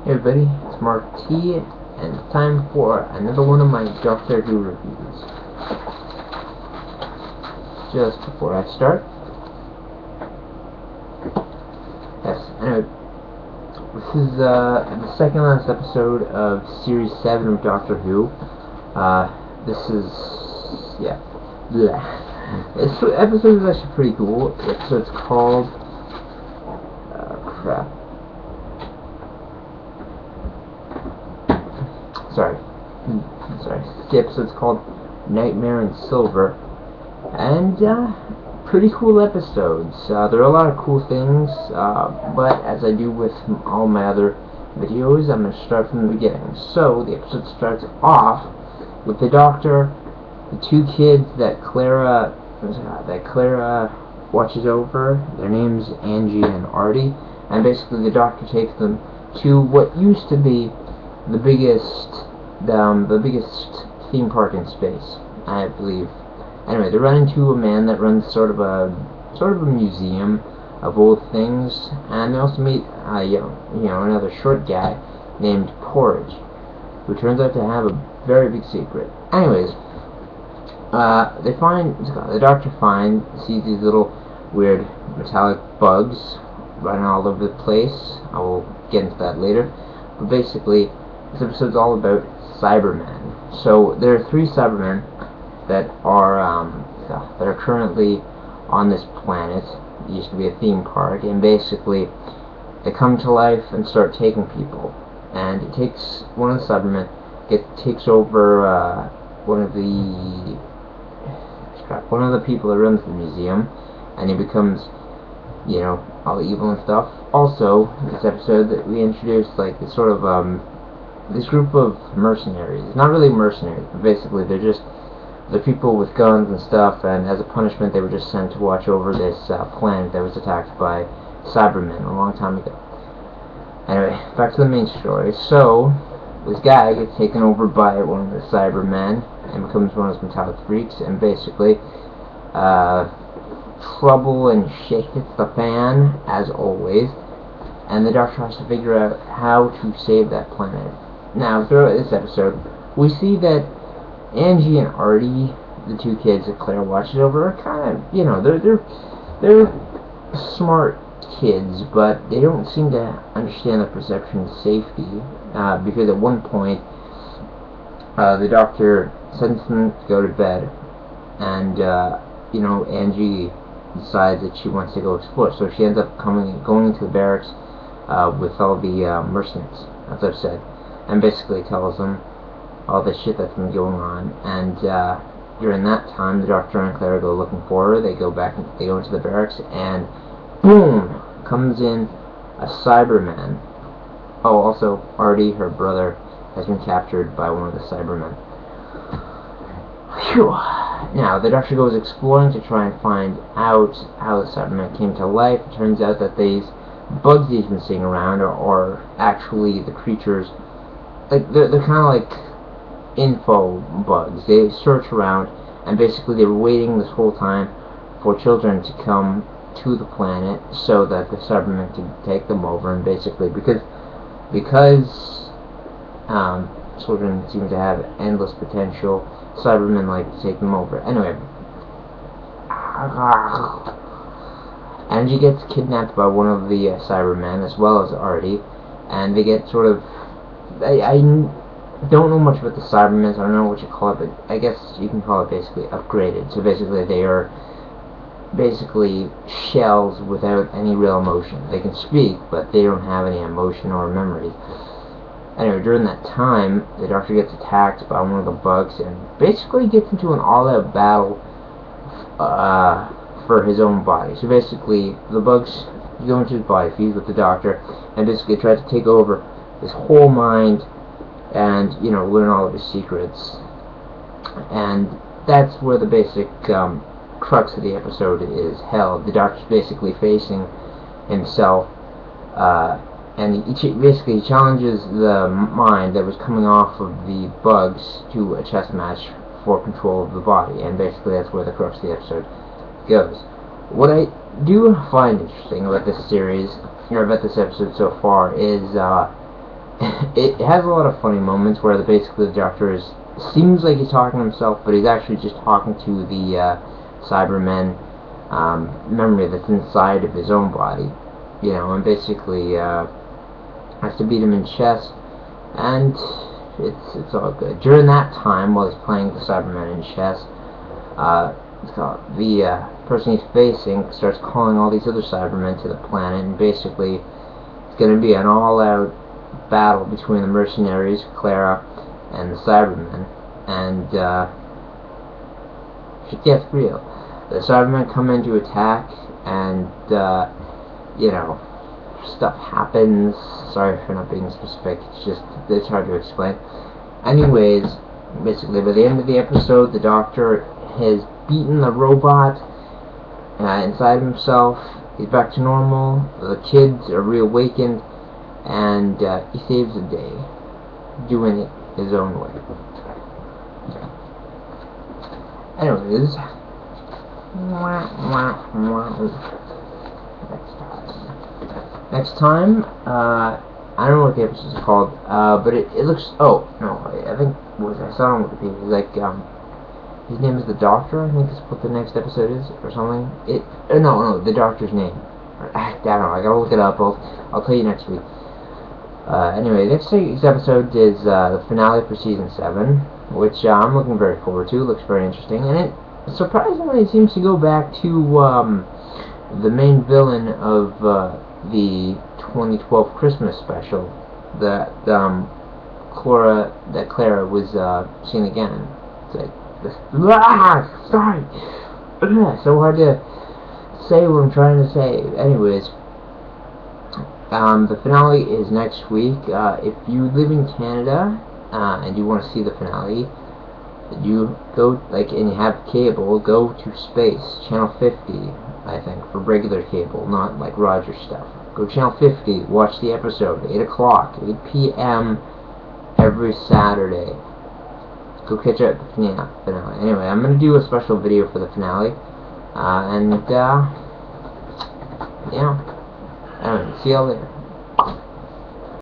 Hey everybody, it's Mark T, and it's time for another one of my Doctor Who reviews. Just before I start, anyway, this is the second last episode of Series 7 of Doctor Who. This episode is actually pretty cool. The episode's called, the episode's called Nightmare in Silver, and pretty cool episodes. There are a lot of cool things, but as I do with all my other videos, I'm going to start from the beginning. So the episode starts off with the Doctor, the two kids that Clara watches over. Their names Angie and Artie, and basically the Doctor takes them to what used to be the biggest theme park in space, I believe. Anyway, they run into a man that runs sort of a museum of old things, and they also meet another short guy named Porridge, who turns out to have a very big secret. Anyways, the Doctor sees these little weird metallic bugs running all over the place. I will get into that later, but basically this episode's all about Cybermen. So there are 3 Cybermen that are currently on this planet. It used to be a theme park, and basically they come to life and start taking people. And it takes one of the Cybermen takes over one of the people that runs the museum, and he becomes, all evil and stuff. Also, this episode that we introduced this sort of this group of mercenaries. Not really mercenaries, but basically they're people with guns and stuff, and as a punishment they were just sent to watch over this planet that was attacked by Cybermen a long time ago. Anyway, back to the main story. So, this guy gets taken over by one of the Cybermen and becomes one of those metallic freaks, and basically trouble and shit hits the fan, as always, and the Doctor has to figure out how to save that planet. Now, throughout this episode, we see that Angie and Artie, the 2 kids that Claire watches over, are kind of, they're smart kids, but they don't seem to understand the perception of safety, because at one point, the Doctor sends them to go to bed, and, Angie decides that she wants to go explore, so she ends up going into the barracks, with all the, mercenaries, as I've said, and basically tells them all the shit that's been going on. And during that time, the Doctor and Claire go looking for her. They go into the barracks, and boom, comes in a Cyberman. Oh, also Artie, her brother, has been captured by one of the Cybermen. Phew. Now the Doctor goes exploring to try and find out how the Cybermen came to life. It turns out that these bugs he's been seeing around are actually the creatures. They're kind of like info bugs. They search around, and basically they were waiting this whole time for children to come to the planet so that the Cybermen could take them over. And basically because children seem to have endless potential, Cybermen like to take them over. Anyway, Angie gets kidnapped by one of the Cybermen, as well as Artie, and they get sort of, I don't know much about the Cybermen, so I don't know what you call it, but I guess you can call it basically upgraded. So basically they are shells without any real emotion. They can speak, but they don't have any emotion or memory. Anyway, during that time, the Doctor gets attacked by one of the bugs and basically gets into an all-out battle for his own body. So basically, the bugs go into his body, feeds with the Doctor, and basically try to take over his whole mind and, learn all of his secrets. And that's where the basic crux of the episode is held. The Doctor's basically facing himself, and he challenges the mind that was coming off of the bugs to a chess match for control of the body, and basically that's where the crux of the episode goes. What I do find interesting about this series, or about this episode so far, is it has a lot of funny moments where basically the Doctor seems like he's talking to himself, but he's actually just talking to the Cybermen memory that's inside of his own body, you know, and basically has to beat him in chess, and it's all good. During that time, while he's playing the Cybermen in chess, the person he's facing starts calling all these other Cybermen to the planet, and basically it's going to be an all-out battle between the mercenaries, Clara, and the Cybermen, and shit gets real. The Cybermen come in to attack, and you know, stuff happens. Sorry for not being specific, it's hard to explain. Anyways, basically by the end of the episode, the Doctor has beaten the robot inside himself. He's back to normal. The kids are reawakened, and he saves the day, doing it his own way. Anyways, next time, I don't know what the episodes are called, but it looks, oh, no, I think, I saw on Wikipedia, it's like, his name is the Doctor, I think that's what the next episode is, or something. No, the Doctor's name. I don't know, I gotta look it up, I'll tell you next week. Anyway, next week's episode is the finale for Season 7, which I'm looking very forward to. It looks very interesting, and it surprisingly seems to go back to the main villain of the 2012 Christmas special that Clara was seen again. It's like, sorry! So hard to say what I'm trying to say. Anyways, the finale is next week. If you live in Canada and you want to see the finale, you go, and you have cable, go to Space, Channel 50, I think, for regular cable, not like Rogers stuff. Go to Channel 50, watch the episode, 8 o'clock, 8 p.m. every Saturday. Go catch up the finale. Anyway, I'm going to do a special video for the finale, yeah, see y'all later.